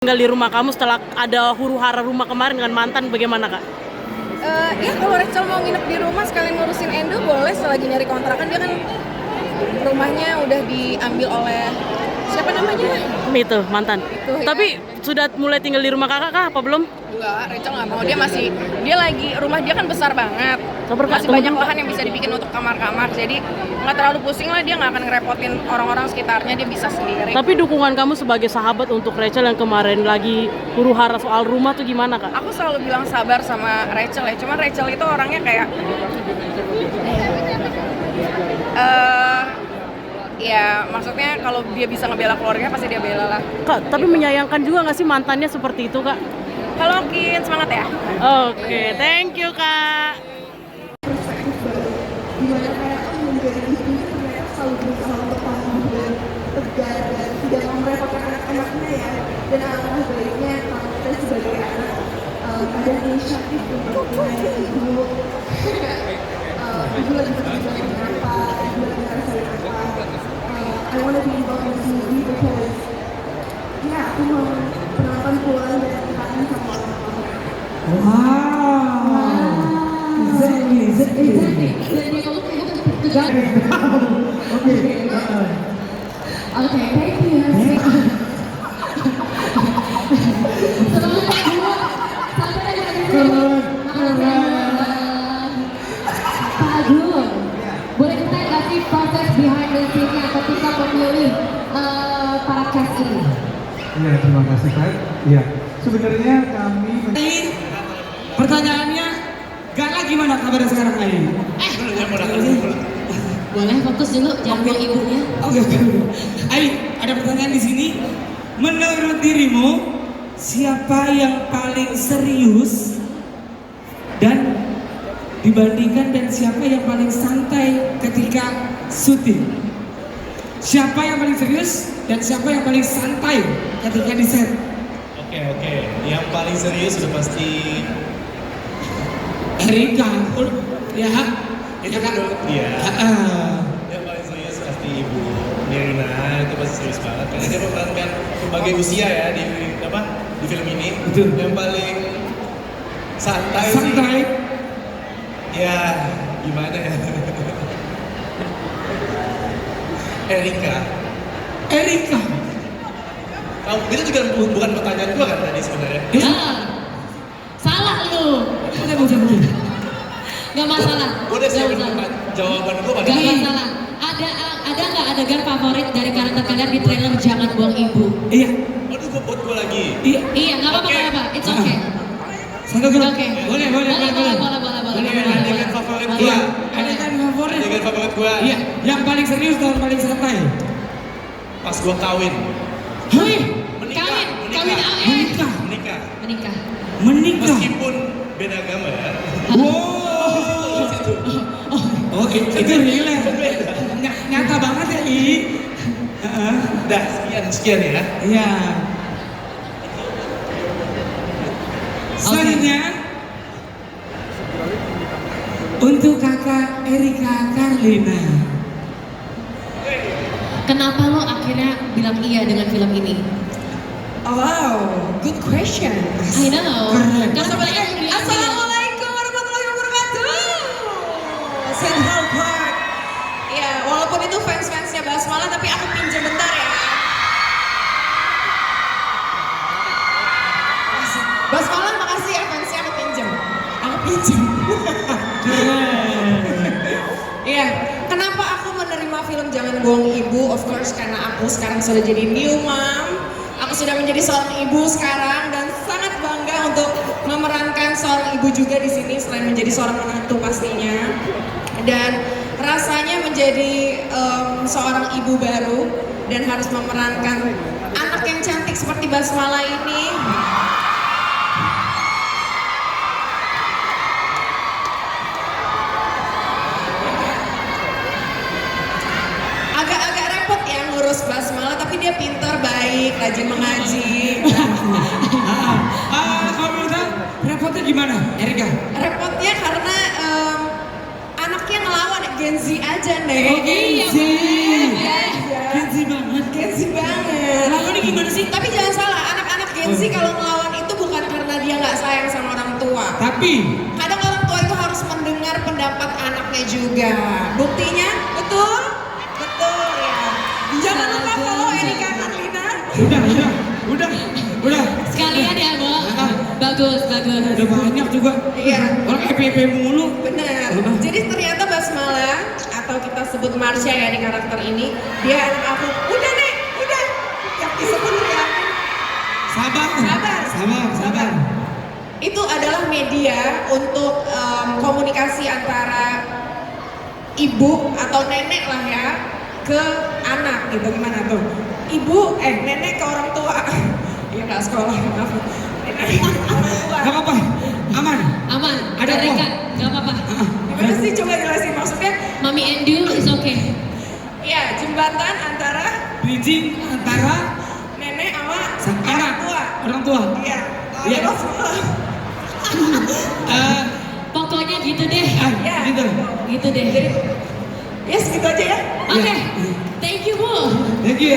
Tinggal di rumah kamu setelah ada huru-hara rumah kemarin dengan mantan, bagaimana kak? Ya kalau Rachel mau nginep di rumah sekalian ngurusin Endo boleh, selagi nyari kontrakan. Dia kan rumahnya udah diambil oleh siapa namanya? Itu mantan. Itu, ya. Tapi sudah mulai tinggal di rumah kakak kah? Apa belum? Enggak, Rachel nggak mau. Dia lagi rumah dia kan besar banget. Sabar, Kak, Masih tunggu banyak dulu, Kak. lahan yang bisa dibikin untuk kamar-kamar. Jadi nggak terlalu pusing lah, dia nggak akan ngerepotin orang-orang sekitarnya. Dia bisa sendiri. Tapi dukungan kamu sebagai sahabat untuk Rachel yang kemarin lagi huru-hara soal rumah tuh gimana kak? Aku selalu bilang sabar sama Rachel ya. Cuman Rachel itu orangnya kayak ya maksudnya kalau dia bisa ngebela keluarganya pasti dia bela lah. Kak, tapi menyayangkan juga nggak sih mantannya seperti itu kak? Halo Kin, semangat ya. Oke, thank you kak. Dimana kayak menjadi istri ternyata selalu berusaha untuk tampil dan tegar dan tidak mau merepotkan anak-anaknya ya. Dan alangkah baiknya kalau kita sebagai anak ada inisiatif untuk menjadi ibu. Ibu lagi berjuang apa, ibu lagi ngerasain apa. I wanna be involved in this movie because ya aku mau penonton pulang dan kangen sama orang tua. Exactly. Okay, thank you. Pak Agung, boleh kita kasih proses behind the scene-nya ketika memilih para cast ini? Iya, terima kasih Kak. Iya, sebenarnya kami Pertanyaannya, Gala gimana kabarnya sekarang Ain? Boleh fokus dulu, jangan buang ibunya. Oke. Ain, ada pertanyaan di sini. Menurut dirimu, siapa yang paling serius dan dibandingkan dan siapa yang paling santai ketika syuting? Siapa yang paling serius dan siapa yang paling santai ketika di set? Oke. Yang paling serius sudah pasti Erika, ya Kak? itu Ya, Kak? Iya. Ah. Yang paling serius pasti Ibu Nirina, itu pasti serius banget karena dia memerankan berbagai usia ya di film ini. Betul. Yang paling santai Santai. sih. Ya, gimana ya? Erika. Kamu itu juga bukan pertanyaan gua kan tadi sebenarnya. Salah lu, Udah. nggak masalah. Gua udah siapin Nggak masalah. jawaban gua pada Nggak masalah. Ada nggak adegan favorit dari karakter kalian di trailer Jangan Buang Ibu? Iya. Waduh, buat gua lagi. Iya. Iya, nggak apa-apa, nggak apa-apa. It's okay. Satu grup. Oke. Boleh. Adegan favorit gua. Ada kan favorit? Adegan favorit gua. Iya. Yang paling serius dan paling santai. Pas gua kawin. Hei, Kawin menikah. menikah. Meskipun beda agama ya. Wow. Oh, itu real ya. Nyata banget ya, I. Dah, sekian ya. Iya. Selanjutnya untuk kakak Erika Karlina. Kenapa lo akhirnya bilang iya dengan film ini? Oh, wow, good question. I know. Keren. Karena banyak yang bilang Assalamualaikum warahmatullahi wabarakatuh. Central Park. Ya, walaupun itu fans-fansnya Basmala, tapi aku pinjam bentar ya. Basmala, makasih ya fansnya, aku pinjam. Iya, kenapa aku menerima film Jangan Buang Ibu? Of course karena aku sekarang sudah jadi new mom. Aku sudah menjadi seorang ibu sekarang dan sangat bangga untuk memerankan seorang ibu juga di sini selain menjadi seorang menantu pastinya. Dan rasanya menjadi seorang ibu baru dan harus memerankan anak yang cantik seperti Basmala ini. Agak-agak repot ya ngurus Basmala, tapi dia pintar, baik, rajin mengaji. Kamu bilang repotnya gimana, Erika? Repotnya karena anaknya ngelawan Gen Z aja nih. Oh, Gen Z. Gen Z banget. Lalu ini gimana sih? Tapi jangan salah, anak-anak Gen Z sih kalau ngelawan itu bukan karena dia nggak sayang sama orang tua. Tapi Kadang orang tua itu harus mendengar pendapat anaknya juga. Buktinya, betul? Betul ya. Jangan lupa follow Erika Karlina. udah. Sekalian ya, Bo. Bagus. Udah banyak juga. Iya. Orang FPP mulu. Benar. Jadi ternyata Basmala atau kita sebut Marsha ya di karakter ini, dia anak aku. Udah nih, udah. Yang disebut ya. Sabar. Itu adalah media untuk komunikasi antara ibu atau nenek lah ya ke anak gitu. Gimana tuh? Nenek ke orang tua. Iya nggak sekolah, maaf. Nenek ke orang tua. Gak apa-apa, aman. Ada kok. rekan, gak apa-apa. Gimana sih coba jelasin maksudnya? Mami and you is okay. Iya, jembatan antara Bridging antara nenek sama anak, orang tua. Iya. Iya. Terus, Pokoknya gitu deh. ya. Gitu deh. Jadi, ya segitu aja ya. Oke. Thank you, Bu. Thank you.